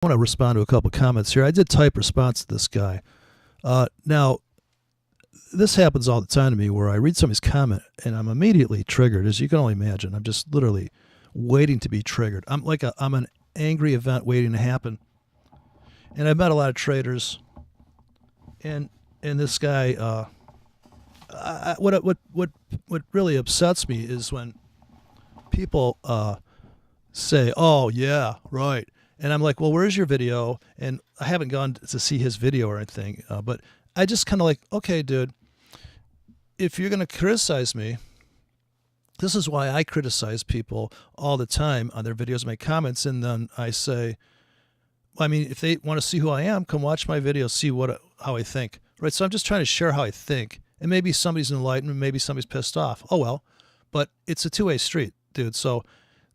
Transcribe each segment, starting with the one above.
want to respond to a couple comments here. I did type response to this guy. Now, this happens all the time to me where I read somebody's comment and I'm immediately triggered, as you can only imagine. I'm just literally waiting to be triggered. I'm an angry event waiting to happen. And I've met a lot of traders, and this guy. What really upsets me is when people say, "Oh yeah, right," and I'm like, "Well, where's your video?" And I haven't gone to see his video or anything, but I just kind of like, "Okay, dude, if you're going to criticize me." This is why I criticize people all the time on their videos, my comments, and then I say, I mean, if they want to see who I am, come watch my video, see how I think, right? So I'm just trying to share how I think, and maybe somebody's enlightened, maybe somebody's pissed off. Oh well, but it's a two-way street, dude. So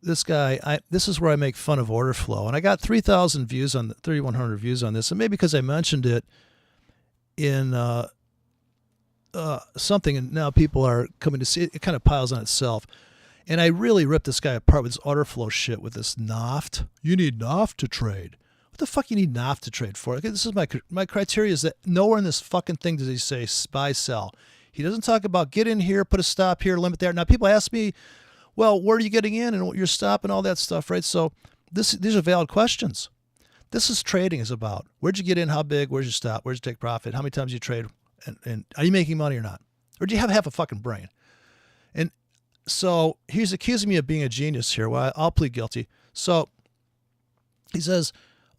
this guy, this is where I make fun of order flow, and I got 3,000 views on 3,100 views on this, and maybe because I mentioned it in something, and now people are coming to see it. It kind of piles on itself. And I really ripped this guy apart with this order flow shit with this NOFT. You need NOFT to trade. What the fuck you need NOFT to trade for? Okay, this is my criteria is that nowhere in this fucking thing does he say buy, sell. He doesn't talk about get in here, put a stop here, limit there. Now people ask me, well, where are you getting in and what your stop and all that stuff, right? So these are valid questions. This is trading is about. Where'd you get in? How big? Where's your stop? Where'd you take profit? How many times you trade? And are you making money or not? Or do you have half a fucking brain? And so he's accusing me of being a genius here. Well, I'll plead guilty. So he says,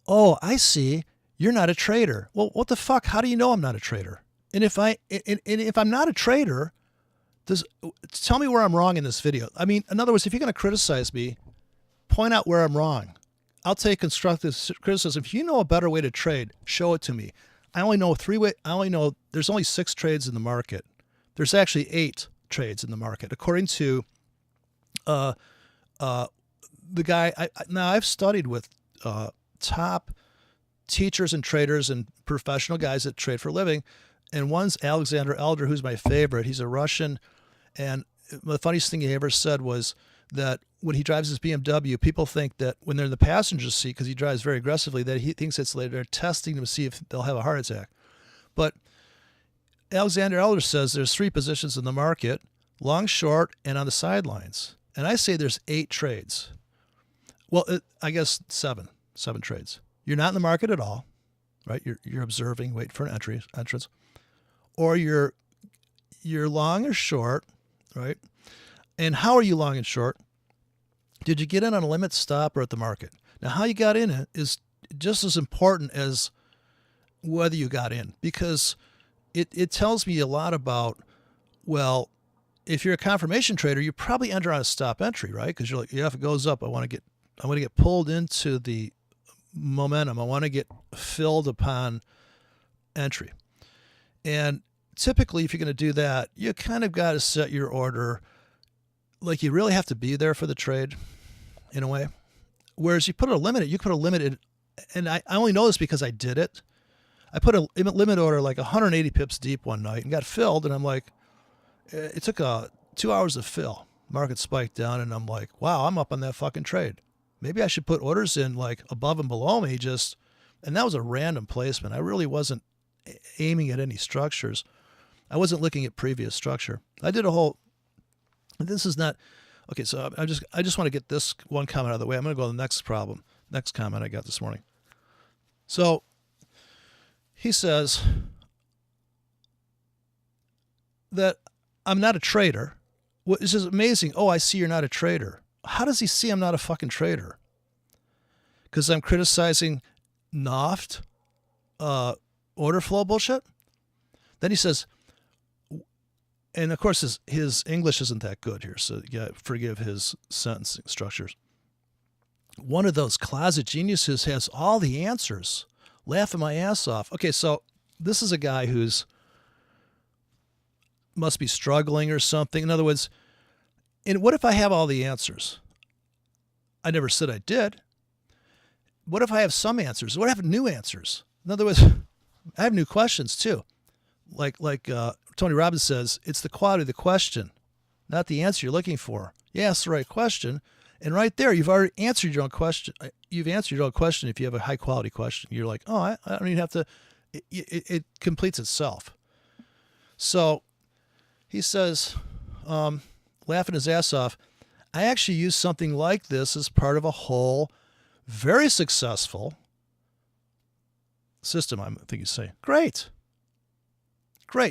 oh, I see. You're not a trader. Well, what the fuck? How do you know I'm not a trader? And if I'm not a trader, tell me where I'm wrong in this video. I mean, in other words, if you're going to criticize me, point out where I'm wrong. I'll take constructive criticism. If you know a better way to trade, show it to me. I only know there's only 6 trades in the market. There's actually 8 trades in the market, according to the guy. Now I've studied with top teachers and traders and professional guys that trade for a living, and one's Alexander Elder, who's my favorite. He's a Russian, and the funniest thing he ever said was that when he drives his BMW, people think that when they're in the passenger seat, because he drives very aggressively, that he thinks it's they're testing them to see if they'll have a heart attack. But Alexander Elder says there's 3 positions in the market: long, short, and on the sidelines. And I say there's 8 trades. Well, I guess 7 trades. You're not in the market at all, right? You're observing, waiting for an entrance, or you're long or short, right? And how are you long and short? Did you get in on a limit, stop, or at the market? Now, how you got in it is just as important as whether you got in, because it tells me a lot about, well, if you're a confirmation trader, you probably enter on a stop entry, right? Because you're like, yeah, if it goes up, I want to get pulled into the momentum. I want to get filled upon entry. And typically, if you're going to do that, you kind of got to set your order like you really have to be there for the trade in a way. Whereas you put a limit, and I only know this because I did it. I put a limit order like 180 pips deep one night and got filled, and I'm like, it took 2 hours to fill. Market spiked down, and I'm like, wow, I'm up on that fucking trade. Maybe I should put orders in like above and below me and that was a random placement. I really wasn't aiming at any structures. I wasn't looking at previous structure. I did a whole, this is not, okay, so I just want to get this one comment out of the way. I'm going to go to the next comment I got this morning. So he says that I'm not a trader. This is amazing. Oh, I see you're not a trader. How does he see I'm not a fucking trader? Because I'm criticizing NOFT, order flow bullshit? Then he says, and of course his English isn't that good here, so yeah, forgive his sentencing structures. One of those closet geniuses has all the answers. Laughing my ass off. Okay, so this is a guy who's must be struggling or something. In other words, and what if I have all the answers? I never said I did. What if I have some answers? What if I have new answers? In other words, I have new questions too. Like Tony Robbins says, it's the quality of the question, not the answer you're looking for. You ask the right question, And right there, you've already answered your own question. You've answered your own question if you have a high quality question. You're like, oh, I don't even have to. It completes itself. So he says, laughing his ass off, I actually use something like this as part of a whole, very successful system, I think you say. Great.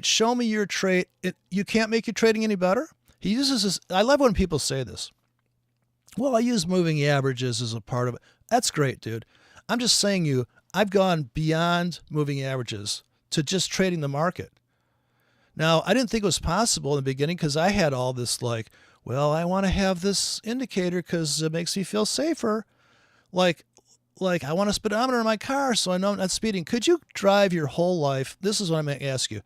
Show me your trade. You can't make your trading any better? He uses this. I love when people say this. Well, I use moving averages as a part of it. That's great, dude. I'm just saying I've gone beyond moving averages to just trading the market. Now, I didn't think it was possible in the beginning because I had all this like, well, I want to have this indicator because it makes me feel safer. Like I want a speedometer in my car so I know I'm not speeding. Could you drive your whole life? This is what I'm going to ask you.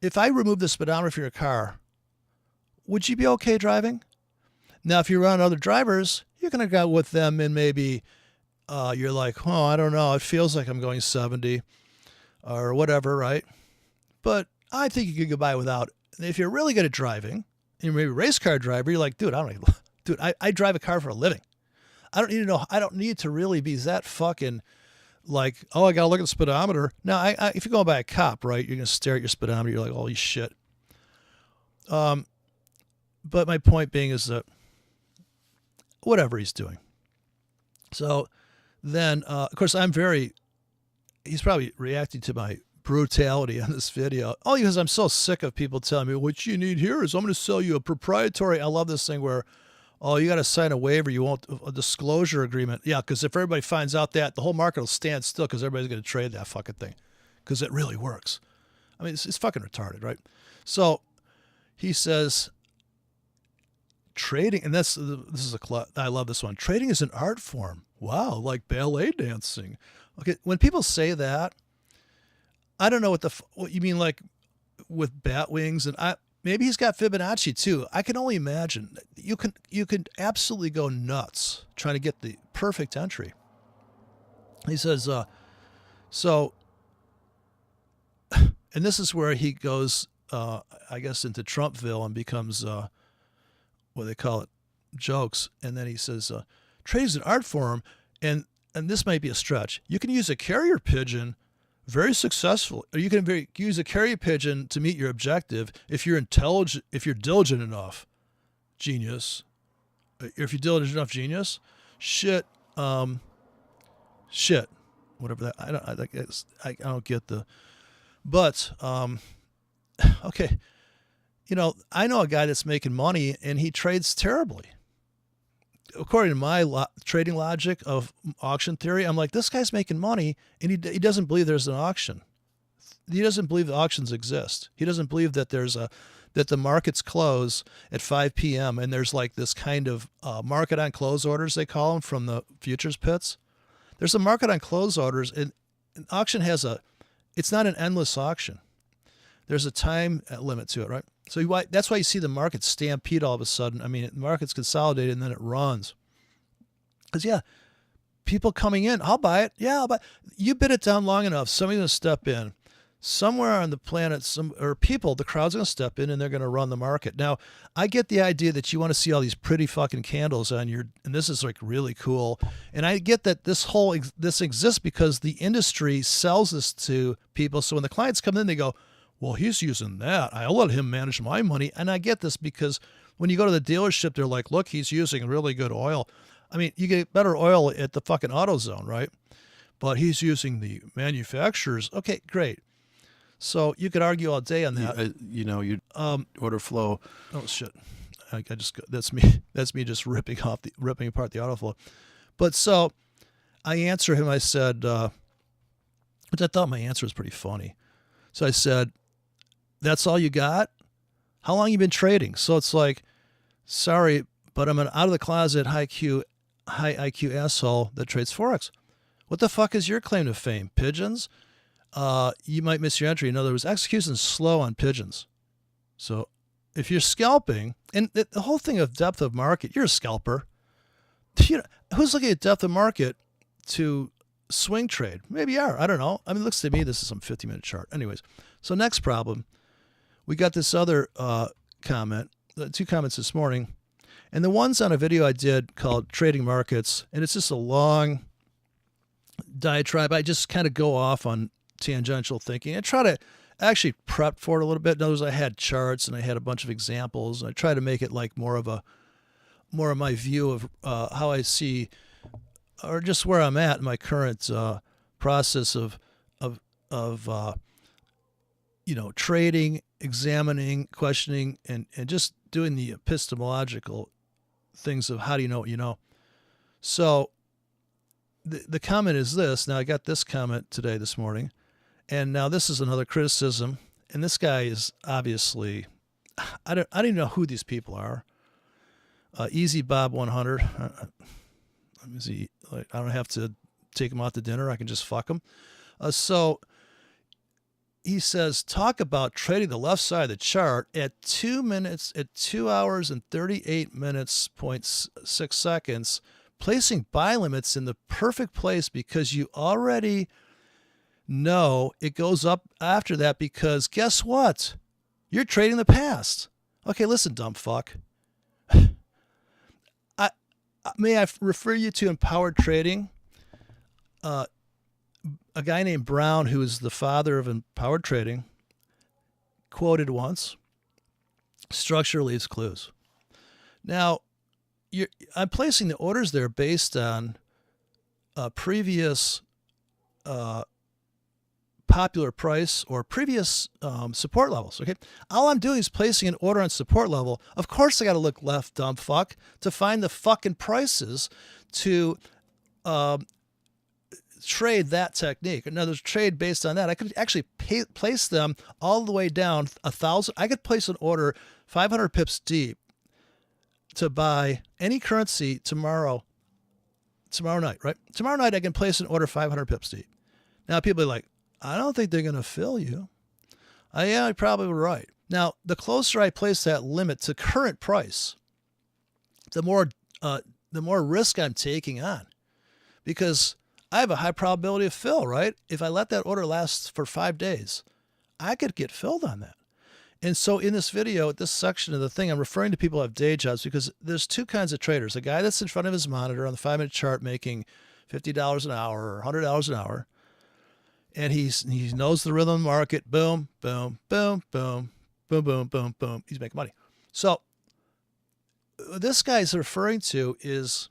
If I remove the speedometer from your car, would you be okay driving? Now, if you're around other drivers, you're going to go with them and maybe you're like, oh, I don't know. It feels like I'm going 70 or whatever, right? But I think you could get by without. If you're really good at driving, and you're maybe a race car driver, you're like, dude, I drive a car for a living. I don't need to really be that fucking like, oh, I got to look at the speedometer. Now, if you're going by a cop, right, you're going to stare at your speedometer. You're like, holy shit. But my point being is that whatever he's doing. So then, of course, he's probably reacting to my brutality on this video. Oh, because I'm so sick of people telling me, what you need here is I'm going to sell you a proprietary. I love this thing where, oh, you got to sign a waiver. You won't, a disclosure agreement. Yeah, because if everybody finds out that, the whole market will stand still because everybody's going to trade that fucking thing because it really works. I mean, it's fucking retarded, right? So he says, trading, and I love this one. Trading is an art form. Wow, like ballet dancing. Okay, when people say that, I don't know what you mean, like with bat wings, and maybe he's got Fibonacci too. I can only imagine. You can absolutely go nuts trying to get the perfect entry. He says, so, and this is where he goes, I guess, into Trumpville and becomes what they call it, jokes. And then he says, trade is an art form, and this might be a stretch. You can use a carrier pigeon very successful, or you can use a carrier pigeon to meet your objective if you're intelligent, if you're diligent enough, genius. If you're diligent enough, genius. Shit, whatever that. I don't get the. But okay, I know a guy that's making money and he trades terribly. According to my trading logic of auction theory, I'm like, this guy's making money and he doesn't believe there's an auction. He doesn't believe the auctions exist. He doesn't believe that that the markets close at 5 p.m. and there's like this kind of market on close orders, they call them, from the futures pits. There's a market on close orders, and an auction it's not an endless auction. There's a time limit to it, right? So that's why you see the market stampede all of a sudden. I mean, the market's consolidated and then it runs. Because, people coming in, I'll buy it. Yeah, I'll buy it. You bid it down long enough, somebody's going to step in. Somewhere on the planet, the crowd's going to step in and they're going to run the market. Now, I get the idea that you want to see all these pretty fucking candles on and this is like really cool. And I get that this exists because the industry sells this to people. So when the clients come in, they go, well, he's using that. I'll let him manage my money. And I get this because when you go to the dealership, they're like, look, he's using really good oil. I mean, you get better oil at the fucking AutoZone, right? But he's using the manufacturers. Okay, great. So you could argue all day on that. Your order flow. Oh shit! That's me just ripping apart the auto flow. But so I answer him. I said, which I thought my answer was pretty funny. So I said, that's all you got? How long you been trading? So it's like, sorry, but I'm an out of the closet high IQ asshole that trades Forex. What the fuck is your claim to fame? Pigeons? You might miss your entry. In other words, execution's slow on pigeons. So if you're scalping, and the whole thing of depth of market, you're a scalper. Who's looking at depth of market to swing trade? Maybe you are. I don't know. I mean, it looks to me this is some 50-minute chart. Anyways, so next problem. We got this other comment, 2 comments this morning. And the one's on a video I did called Trading Markets, and it's just a long diatribe. I just kind of go off on tangential thinking and try to actually prep for it a little bit. In other words, I had charts and I had a bunch of examples. And I try to make it like more of my view of how I see, or just where I'm at in my current process of trading, examining, questioning, and just doing the epistemological things of how do you know what you know. So the comment is this. Now I got this comment today, this morning, and now this is another criticism. And this guy is obviously, I don't even know who these people are. Easy Bob 100. Let me see. I don't have to take him out to dinner. I can just fuck him. So he says, talk about trading the left side of the chart at 2 hours and 38 minutes, 0.6 seconds, placing buy limits in the perfect place because you already know it goes up after that because guess what? You're trading the past. Okay, listen, dumb fuck. May I refer you to Empowered Trading? A guy named Brown, who is the father of Empowered Trading, quoted once, structure leaves clues. Now, I'm placing the orders there based on previous popular price or previous support levels. Okay, all I'm doing is placing an order on support level. Of course, I got to look left, dumb fuck, to find the fucking prices to trade that technique. In other words, trade based on that. I could actually place them all the way down 1,000. I could place an order 500 pips deep to buy any currency tomorrow night, right? Tomorrow night, I can place an order 500 pips deep. Now, people are like, I don't think they're going to fill you. Yeah, you're probably right. Now, the closer I place that limit to current price, the more risk I'm taking on, because I have a high probability of fill, right? If I let that order last for 5 days, I could get filled on that. And so in this video, at this section of the thing, I'm referring to people who have day jobs because there's two kinds of traders. A guy that's in front of his monitor on the 5-minute chart making $50 an hour or $100 an hour. And he knows the rhythm of the market. Boom, boom, boom, boom, boom, boom, boom, boom. He's making money. So what this guy's referring to is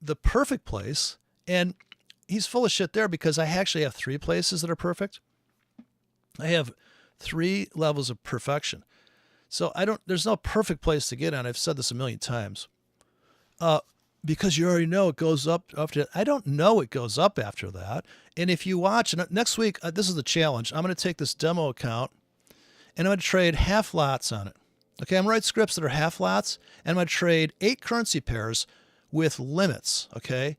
the perfect place. And he's full of shit there because I actually have 3 places that are perfect. I have 3 levels of perfection. So there's no perfect place to get on. I've said this a million times. Because you already know it goes up after. I don't know it goes up after that. And if you watch, next week, this is the challenge. I'm going to take this demo account and I'm going to trade half lots on it. Okay, I'm going to write scripts that are half lots and I'm going to trade 8 currency pairs with limits. Okay,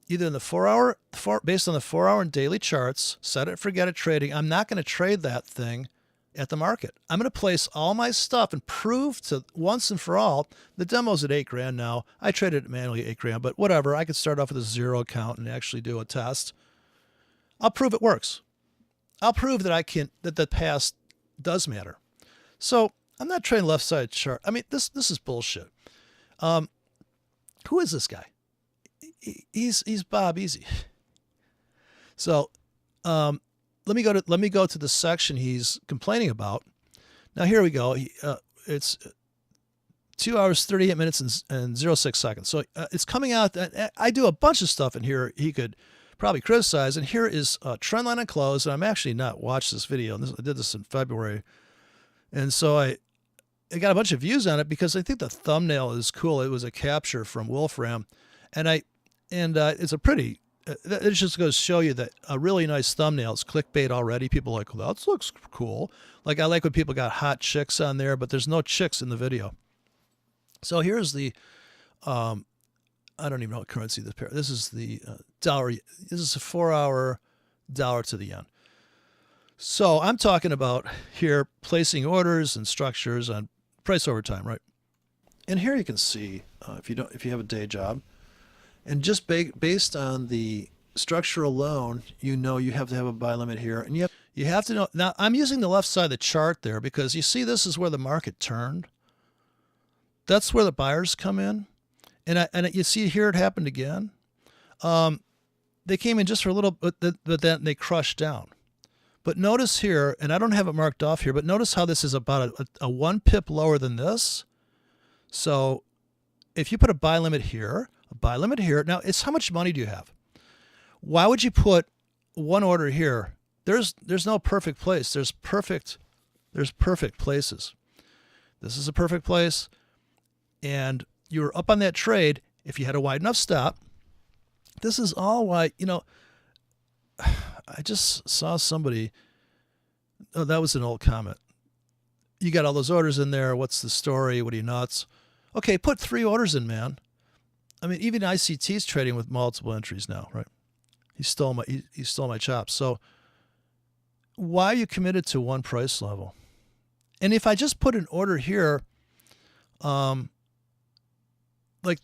either in the 4 hour, based on the 4 hour and daily charts, set it, forget it trading. I'm not going to trade that thing at the market. I'm going to place all my stuff and prove to once and for all, the demo's at $8,000 now. I traded it manually at $8,000, but whatever. I could start off with a 0 account and actually do a test. I'll prove it works. I'll prove that that the past does matter. So I'm not trading left side chart. I mean, this is bullshit. Who is this guy? He's Bob Easy. So, let me go to the section he's complaining about. Now here we go. It's 2 hours, 38 minutes and 06 seconds. So it's coming out. I do a bunch of stuff in here he could probably criticize. And here is a trend line on close. And I'm actually not watched this video. I did this in February. And so I got a bunch of views on it because I think the thumbnail is cool. It was a capture from Wolfram. And it's a pretty, it just goes to show you that a really nice thumbnail is clickbait already. People are like, well, that looks cool. Like I like when people got hot chicks on there, but there's no chicks in the video. So here's the, I don't even know what currency this pair. This is the dollar. This is a 4 hour dollar to the yen. So I'm talking about here placing orders and structures on price over time, right? And here you can see if you have a day job. And just based on the structure alone, you know you have to have a buy limit here. And you have to know. Now, I'm using the left side of the chart there because you see this is where the market turned. That's where the buyers come in. And you see here it happened again. They came in just for a little, but then they crushed down. But notice here, and I don't have it marked off here, but notice how this is about a 1 pip lower than this. So if you put a buy limit here, now it's how much money do you have? Why would you put one order here? There's no perfect place. There's perfect places. This is a perfect place. And you were up on that trade if you had a wide enough stop. This is all why, I just saw somebody, oh, that was an old comment. You got all those orders in there. What's the story? What are you nuts? Okay, put 3 orders in, man. I mean, even ICT's trading with multiple entries now, right? He stole my chops. So why are you committed to one price level? And if I just put an order here, like,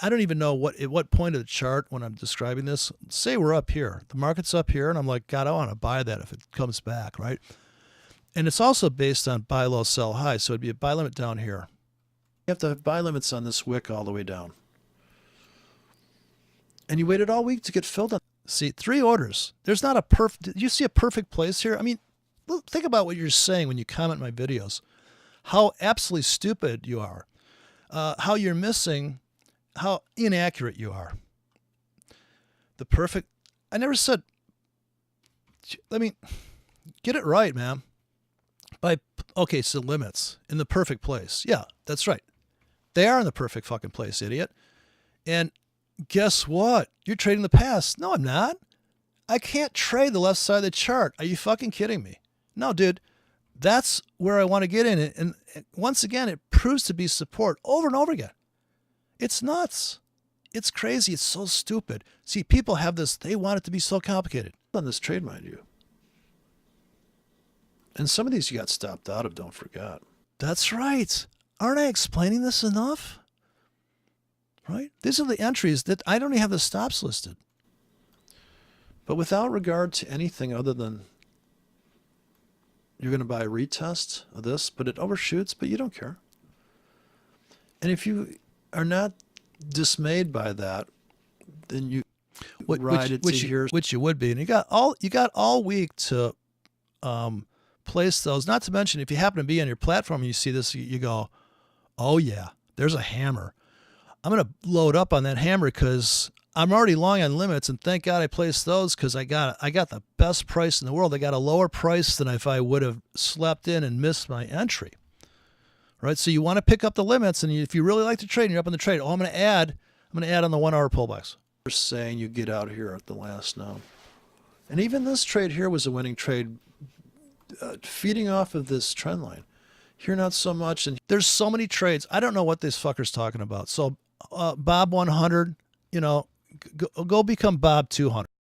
I don't even know at what point of the chart when I'm describing this, say we're up here, the market's up here, and I'm like, God, I want to buy that if it comes back, right? And it's also based on buy low, sell high. So it'd be a buy limit down here. You have to have buy limits on this wick all the way down. And you waited all week to get filled on. See, 3 orders. There's not a perfect, you see a perfect place here? I mean, think about what you're saying when you comment my videos. How absolutely stupid you are. How you're missing, how inaccurate you are. The perfect, I never said, I mean, get it right, man. Okay, so limits in the perfect place. Yeah, that's right. They are in the perfect fucking place, idiot. And guess what? You're trading the past. No, I'm not. I can't trade the left side of the chart. Are you fucking kidding me? No, dude. That's where I want to get in. And once again, it proves to be support over and over again. It's nuts. It's crazy. It's so stupid. See, people have this, they want it to be so complicated. On this trade, mind you. And some of these you got stopped out of, don't forget. That's right. Aren't I explaining this enough? Right? These are the entries that I don't even have the stops listed. But without regard to anything other than you're going to buy a retest of this, but it overshoots, but you don't care. And if you are not dismayed by that, then you ride it to here. Which you would be. And you got all week to place those. Not to mention, if you happen to be on your platform and you see this, you go, oh yeah, there's a hammer. I'm going to load up on that hammer because I'm already long on limits, and thank God I placed those because I got the best price in the world. I got a lower price than if I would have slept in and missed my entry. Right? So you want to pick up the limits, and if you really like to trade and you're up in the trade, I'm going to add on the 1 hour pullbacks. They're saying you get out here at the last now. And even this trade here was a winning trade, feeding off of this trend line. Here, not so much. And there's so many trades. I don't know what this fucker's talking about. So Bob 100, go become Bob 200.